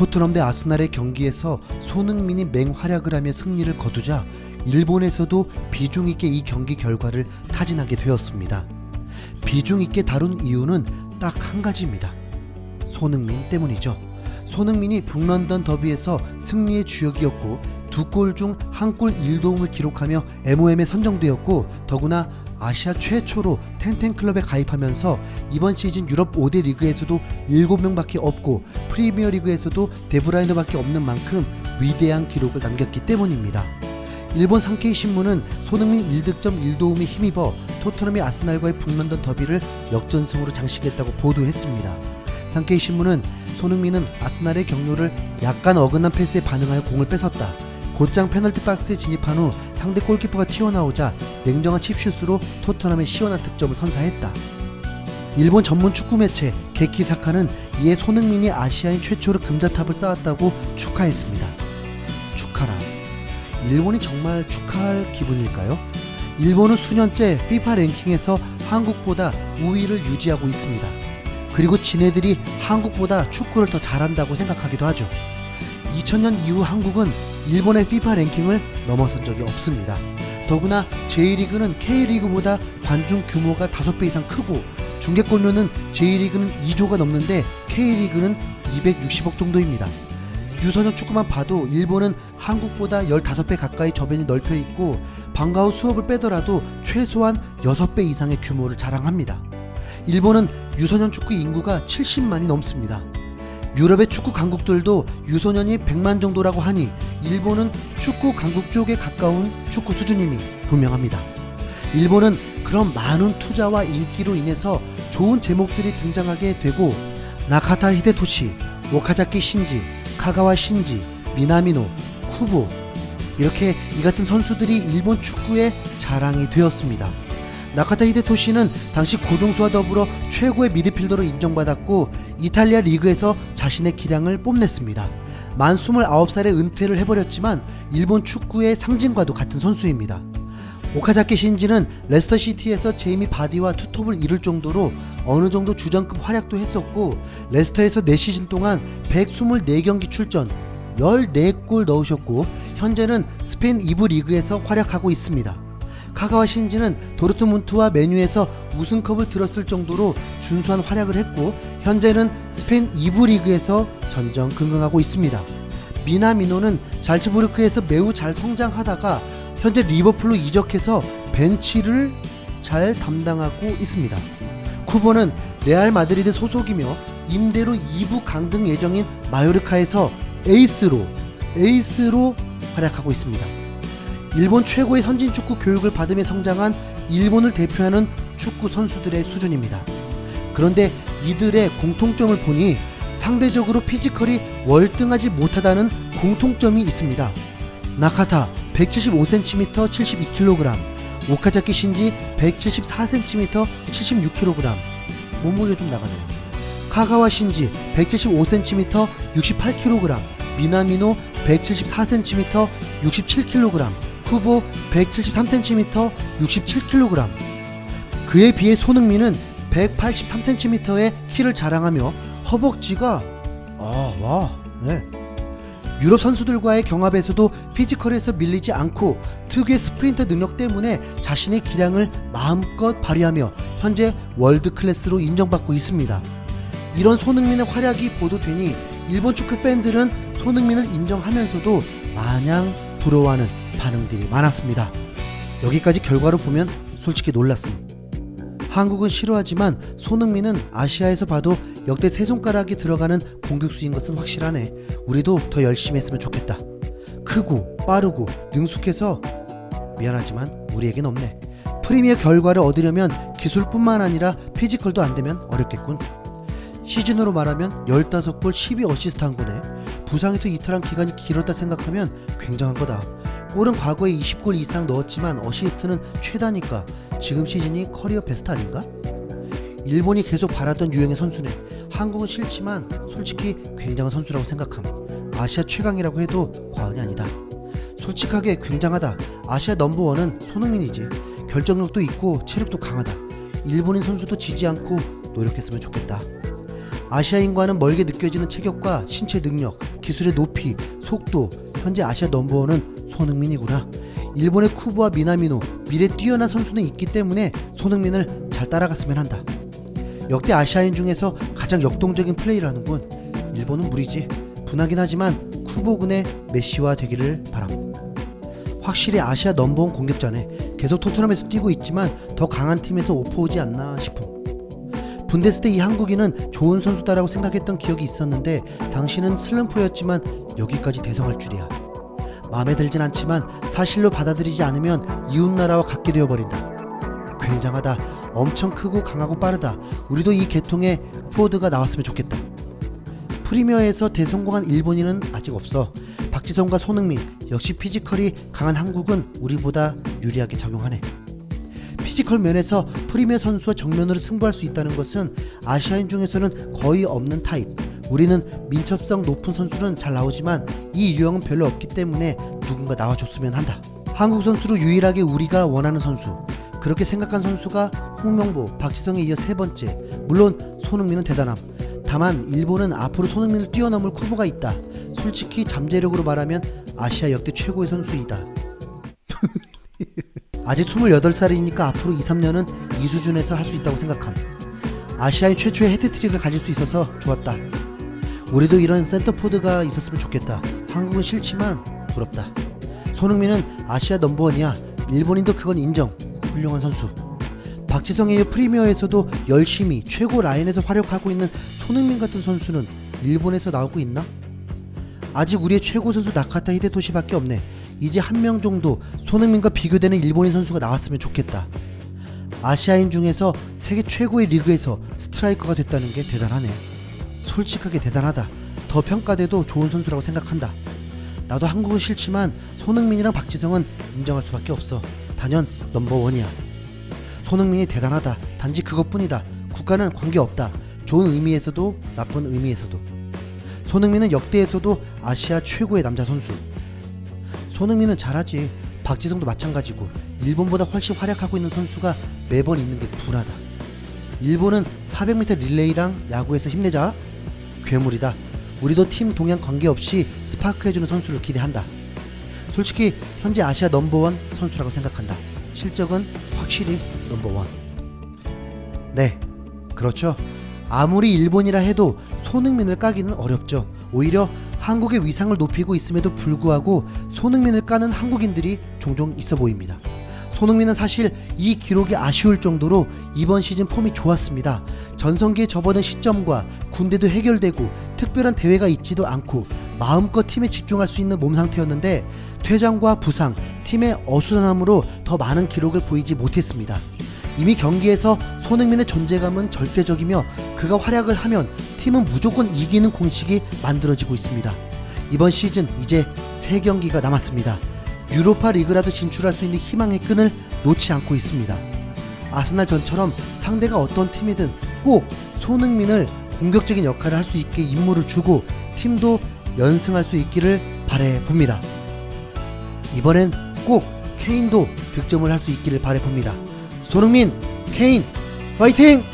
토트넘 대 아스날의 경기에서 손흥민이 맹활약을 하며 승리를 거두자 일본에서도 비중 있게 이 경기 결과를 타진하게 되었습니다. 비중 있게 다룬 이유는 딱 한 가지입니다. 손흥민 때문이죠. 손흥민이 북런던 더비에서 승리의 주역이었고 2골 중 1골 1도움을 기록하며 MOM에 선정되었고, 더구나 아시아 최초로 텐텐클럽에 가입하면서 이번 시즌 유럽 5대 리그에서도 7명밖에 없고 프리미어리그에서도 데브라이너밖에 없는 만큼 위대한 기록을 남겼기 때문입니다. 일본 산케이 신문은 손흥민 1득점 1도움에 힘입어 토트넘이 아스날과의 북런던 더비를 역전승으로 장식했다고 보도했습니다. 산케이 신문은 손흥민은 아스날의 경로를 약간 어긋난 패스에 반응하여 공을 뺏었다. 곧장 페널티 박스에 진입한 후 상대 골키퍼가 튀어나오자 냉정한 칩슛으로 토트넘의 시원한 득점을 선사했다. 일본 전문 축구 매체 게키사카는 이에 손흥민이 아시아인 최초로 금자탑을 쌓았다고 축하했습니다. 축하라. 일본이 정말 축하할 기분일까요? 일본은 수년째 FIFA 랭킹에서 한국보다 우위를 유지하고 있습니다. 그리고 지네들이 한국보다 축구를 더 잘한다고 생각하기도 하죠. 2000년 이후 한국은 일본의 FIFA 랭킹을 넘어선 적이 없습니다. 더구나 J리그는 K리그보다 관중 규모가 5배 이상 크고 중계권료는 J리그는 2조가 넘는데 K리그는 260억 정도입니다. 유소년 축구만 봐도 일본은 한국보다 15배 가까이 저변이 넓혀 있고 방과 후 수업을 빼더라도 최소한 6배 이상의 규모를 자랑합니다. 일본은 유소년 축구 인구가 70만이 넘습니다. 유럽의 축구 강국들도 유소년이 100만 정도라고 하니 일본은 축구 강국 쪽에 가까운 축구 수준임이 분명합니다. 일본은 그런 많은 투자와 인기로 인해서 좋은 제목들이 등장하게 되고 나카타 히데토시, 오카자키 신지, 카가와 신지, 미나미노, 쿠보, 이렇게 이 같은 선수들이 일본 축구의 자랑이 되었습니다. 나카타 히데토시는 당시 고종수와 더불어 최고의 미드필더로 인정받았고 이탈리아 리그에서 자신의 기량을 뽐냈습니다. 만 29살에 은퇴를 해버렸지만 일본 축구의 상징과도 같은 선수입니다. 오카자키 신지는 레스터시티에서 제이미 바디와 투톱을 이룰 정도로 어느 정도 주전급 활약도 했었고 레스터에서 4시즌 동안 124경기 출전 14골 넣으셨고 현재는 스페인 2부 리그에서 활약하고 있습니다. 카가와 신지는 도르트문트와 메뉴에서 우승컵을 들었을 정도로 준수한 활약을 했고 현재는 스페인 2부 리그에서 전전긍긍하고 있습니다. 미나미노는 잘츠부르크에서 매우 잘 성장하다가 현재 리버풀로 이적해서 벤치를 잘 담당하고 있습니다. 쿠보는 레알 마드리드 소속이며 임대로 2부 강등 예정인 마요르카에서 에이스로 활약하고 있습니다. 일본 최고의 선진 축구 교육을 받으며 성장한 일본을 대표하는 축구 선수들의 수준입니다. 그런데 이들의 공통점을 보니 상대적으로 피지컬이 월등하지 못하다는 공통점이 있습니다. 나카타 175cm 72kg, 오카자키 신지 174cm 76kg, 몸무게 좀 나가네요. 카가와 신지 175cm 68kg, 미나미노 174cm 67kg, 쿠보 173cm 67kg. 그에 비해 손흥민은 183cm의 키를 자랑하며 허벅지가 유럽 선수들과의 경합에서도 피지컬에서 밀리지 않고 특유의 스프린터 능력 때문에 자신의 기량을 마음껏 발휘하며 현재 월드 클래스로 인정받고 있습니다. 이런 손흥민의 활약이 보도되니 일본 축구 팬들은 손흥민을 인정하면서도 마냥 부러워하는 반응들이 많았습니다. 여기까지 결과로 보면 솔직히 놀랐음. 한국은 싫어하지만 손흥민은 아시아에서 봐도 역대 세 손가락이 들어가는 공격수인 것은 확실하네. 우리도 더 열심히 했으면 좋겠다. 크고 빠르고 능숙해서 미안하지만 우리에겐 없네. 프리미어 결과를 얻으려면 기술뿐만 아니라 피지컬도 안되면 어렵겠군. 시즌으로 말하면 15골 12어시스트 한 거네. 부상에서 이탈한 기간이 길었다 생각하면 굉장한 거다. 골은 과거에 20골 이상 넣었지만 어시스트는 최다니까 지금 시즌이 커리어 베스트 아닌가? 일본이 계속 바라던 유형의 선수네. 한국은 싫지만 솔직히 굉장한 선수라고 생각함. 아시아 최강이라고 해도 과언이 아니다. 솔직하게 굉장하다. 아시아 넘버원은 손흥민이지. 결정력도 있고 체력도 강하다. 일본인 선수도 지지 않고 노력했으면 좋겠다. 아시아인과는 멀게 느껴지는 체격과 신체 능력, 기술의 높이, 속도, 현재 아시아 넘버원은 손흥민이구나. 일본의 쿠보와 미나미노, 미래 뛰어난 선수는 있기 때문에 손흥민을 잘 따라갔으면 한다. 역대 아시아인 중에서 가장 역동적인 플레이를 하는군. 일본은 무리지. 분하긴 하지만 쿠보군의 메시와 되기를 바람. 확실히 아시아 넘버원 공격자네. 계속 토트넘에서 뛰고 있지만 더 강한 팀에서 오퍼 오지 않나 싶음. 분데스 때 이 한국인은 좋은 선수다라고 생각했던 기억이 있었는데 당시는 슬럼프였지만 여기까지 대성할 줄이야. 마음에 들진 않지만 사실로 받아들이지 않으면 이웃나라와 같게 되어버린다. 굉장하다. 엄청 크고 강하고 빠르다. 우리도 이 계통의 포워드가 나왔으면 좋겠다. 프리미어에서 대성공한 일본인은 아직 없어. 박지성과 손흥민, 역시 피지컬이 강한 한국은 우리보다 유리하게 작용하네. 피지컬 면에서 프리미어 선수와 정면으로 승부할 수 있다는 것은 아시아인 중에서는 거의 없는 타입. 우리는 민첩성 높은 선수는 잘 나오지만 이 유형은 별로 없기 때문에 누군가 나와줬으면 한다. 한국 선수로 유일하게 우리가 원하는 선수, 그렇게 생각한 선수가 홍명보, 박지성에 이어 세 번째. 물론 손흥민은 대단함. 다만 일본은 앞으로 손흥민을 뛰어넘을 쿠보가 있다. 솔직히 잠재력으로 말하면 아시아 역대 최고의 선수이다. 아직 28살이니까 앞으로 2, 3년은 이 수준에서 할 수 있다고 생각함. 아시아인 최초의 헤트트릭을 가질 수 있어서 좋았다. 우리도 이런 센터포드가 있었으면 좋겠다. 한국은 싫지만 부럽다. 손흥민은 아시아 넘버원이야. 일본인도 그건 인정. 훌륭한 선수. 박지성의 프리미어에서도 열심히 최고 라인에서 활약하고 있는 손흥민 같은 선수는 일본에서 나오고 있나? 아직 우리의 최고 선수 나카타 히데토시밖에 없네. 이제 한 명 정도 손흥민과 비교되는 일본인 선수가 나왔으면 좋겠다. 아시아인 중에서 세계 최고의 리그에서 스트라이커가 됐다는 게 대단하네. 솔직하게 대단하다. 더 평가돼도 좋은 선수라고 생각한다. 나도 한국은 싫지만 손흥민이랑 박지성은 인정할 수밖에 없어. 단연 넘버원이야. 손흥민이 대단하다. 단지 그것뿐이다. 국가는 관계없다. 좋은 의미에서도 나쁜 의미에서도. 손흥민은 역대에서도 아시아 최고의 남자 선수. 손흥민은 잘하지. 박지성도 마찬가지고. 일본보다 훨씬 활약하고 있는 선수가 매번 있는 게 분하다. 일본은 400m 릴레이랑 야구에서 힘내자. 괴물이다. 우리도 팀 동향 관계없이 스파크해주는 선수를 기대한다. 솔직히 현재 아시아 넘버원 선수라고 생각한다. 실적은 확실히 넘버원. 네, 그렇죠. 아무리 일본이라 해도 손흥민을 까기는 어렵죠. 오히려 한국의 위상을 높이고 있음에도 불구하고 손흥민을 까는 한국인들이 종종 있어 보입니다. 손흥민은 사실 이 기록이 아쉬울 정도로 이번 시즌 폼이 좋았습니다. 전성기에 접어든 시점과 군대도 해결되고 특별한 대회가 있지도 않고 마음껏 팀에 집중할 수 있는 몸 상태였는데 퇴장과 부상, 팀의 어수선함으로 더 많은 기록을 보이지 못했습니다. 이미 경기에서 손흥민의 존재감은 절대적이며 그가 활약을 하면 팀은 무조건 이기는 공식이 만들어지고 있습니다. 이번 시즌 이제 3경기가 남았습니다. 유로파 리그라도 진출할 수 있는 희망의 끈을 놓지 않고 있습니다. 아스날 전처럼 상대가 어떤 팀이든 꼭 손흥민을 공격적인 역할을 할 수 있게 임무를 주고 팀도 연승할 수 있기를 바라봅니다. 이번엔 꼭 케인도 득점을 할 수 있기를 바라봅니다. 손흥민, 케인, 파이팅!